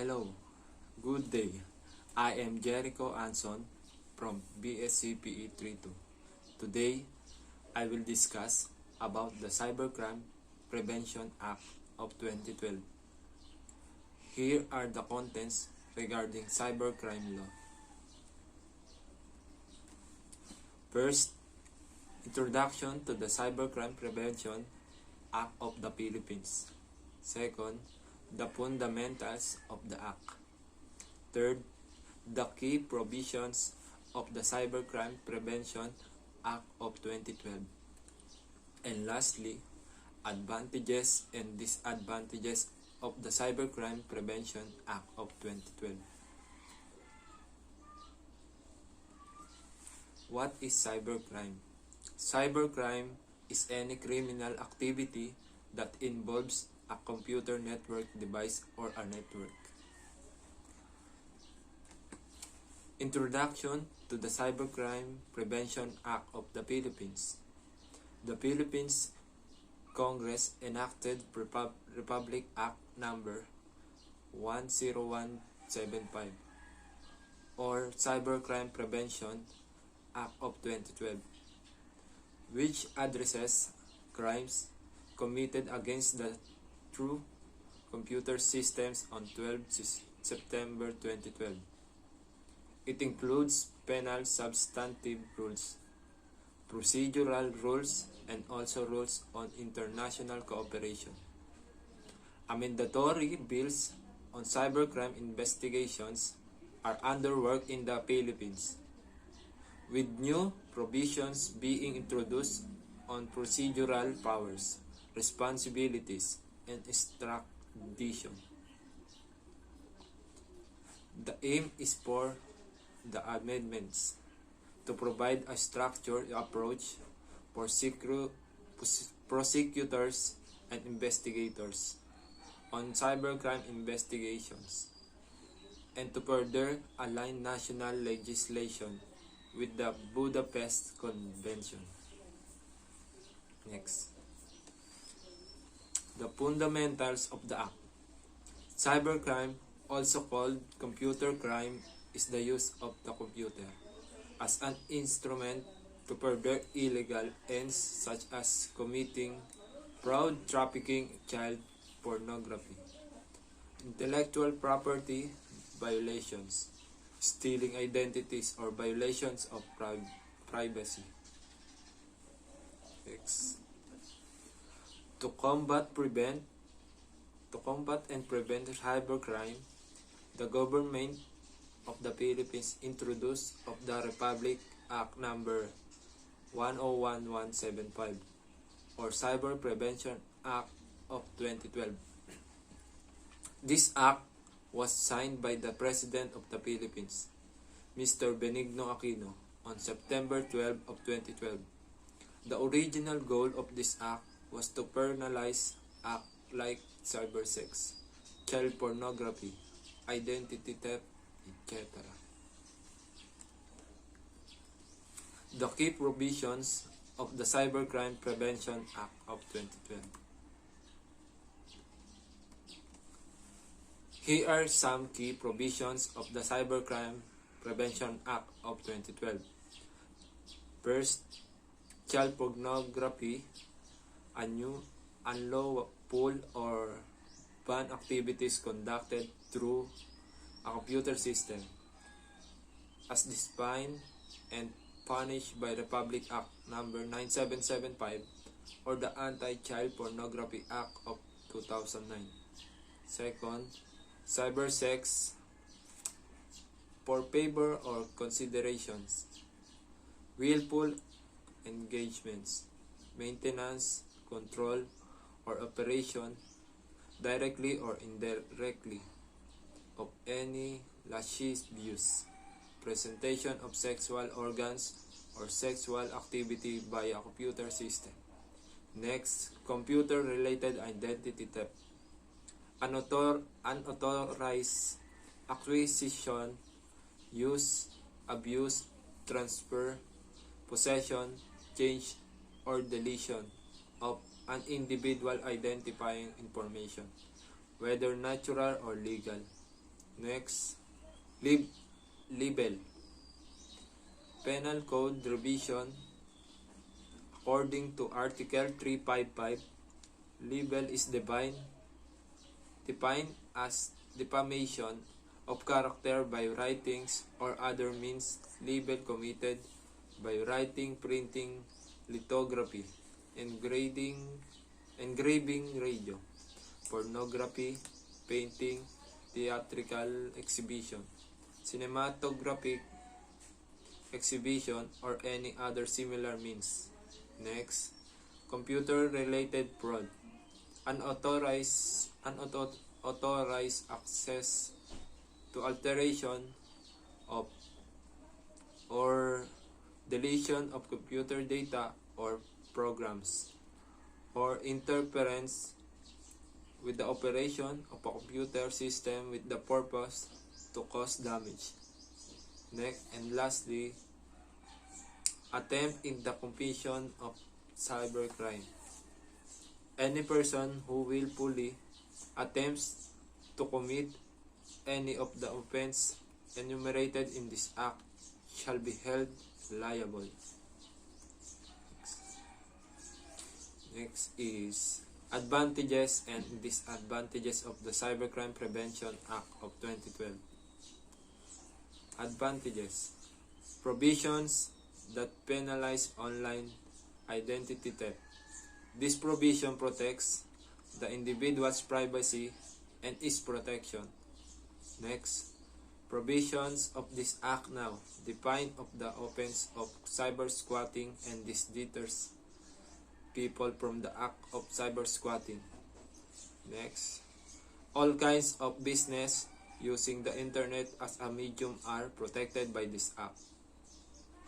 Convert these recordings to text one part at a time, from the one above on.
Hello, good day. I am Jericho Anson from BSCPE 32. Today, I will discuss about the Cybercrime Prevention Act of 2012. Here are the contents regarding cybercrime law. First, introduction to the Cybercrime Prevention Act of the Philippines. Second, the fundamentals of the Act. Third, the key provisions of the Cybercrime Prevention Act of 2012. And lastly, advantages and disadvantages of the Cybercrime Prevention Act of 2012. What is cybercrime? Cybercrime is any criminal activity that involves a computer network device or a network. Introduction to the Cybercrime Prevention Act of the Philippines. The Philippines Congress enacted Republic Act number 10175 or Cybercrime Prevention Act of 2012, which addresses crimes committed against the through computer systems on 12 September 2012. It includes penal substantive rules, procedural rules, and also rules on international cooperation. Amendatory bills on cybercrime investigations are under work in the Philippines, with new provisions being introduced on procedural powers, responsibilities, and extradition. The aim is for the amendments to provide a structured approach for prosecutors and investigators on cybercrime investigations, and to further align national legislation with the Budapest Convention. Next. The fundamentals of the Act. Cybercrime, also called computer crime, is the use of the computer as an instrument to further illegal ends such as committing fraud, trafficking, child pornography, intellectual property violations, stealing identities, or violations of privacy. Next. To combat and prevent cybercrime, the government of the Philippines introduced of the Republic Act number 10175 or Cyber Prevention Act of 2012. This act was signed by the President of the Philippines, Mr. Benigno Aquino, on September 12 of 2012. The original goal of this act was to penalize acts like cybersex, child pornography, identity theft, etc. The key provisions of the Cybercrime Prevention Act of 2012. Here are some key provisions of the Cybercrime Prevention Act of 2012. First, child pornography, unlawful or banned activities conducted through a computer system, as defined and punished by Republic Act number 9775 or the Anti-Child Pornography Act of 2009. Second, cybersex for favor or considerations, willful engagements, maintenance, control, or operation, directly or indirectly, of any lascivious use, presentation of sexual organs, or sexual activity by a computer system. Next, computer-related identity theft. Unauthorized acquisition, use, abuse, transfer, possession, change, or deletion of an individual identifying information, whether natural or legal, Next, libel. Penal Code Revision. According to Article 355, libel is defined as defamation of character by writings or other means. Libel committed by writing, printing, lithography, engraving, radio, pornography, painting, theatrical exhibition, cinematographic exhibition, or any other similar means. Next, computer-related fraud. Unauthorized access to alteration of or deletion of computer data or programs, or interference with the operation of a computer system with the purpose to cause damage. Next, and lastly, attempt in the commission of cybercrime. Any person who willfully attempts to commit any of the offense enumerated in this act shall be held liable. Next is advantages and disadvantages of the Cybercrime Prevention Act of 2012. Advantages: provisions that penalize online identity theft. This provision protects the individual's privacy and its protection. Next, provisions of this act now define of the offense of cyber squatting, and this deters people from the act of cyber squatting. Next, all kinds of business using the internet as a medium are protected by this act.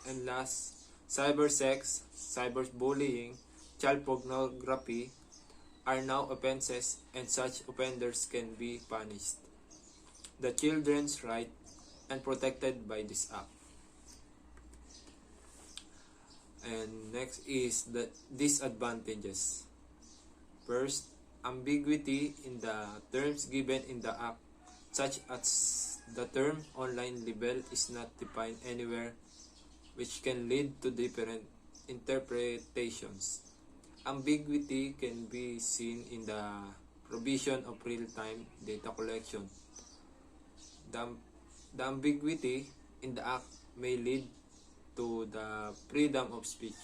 And last, cybersex, cyberbullying, child pornography are now offenses, and such offenders can be punished. The children's right and protected by this act. And next is the disadvantages. First, ambiguity in the terms given in the act, such as the term online libel is not defined anywhere, which can lead to different interpretations. Ambiguity can be seen in the provision of real-time data collection. The ambiguity in the act may lead to the freedom of speech.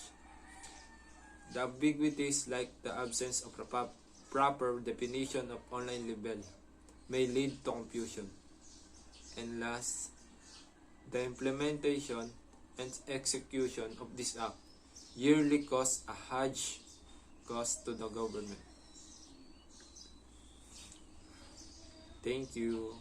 The ambiguities, like the absence of a proper definition of online libel, may lead to confusion. And last, the implementation and execution of this act yearly costs a huge cost to the government. Thank you.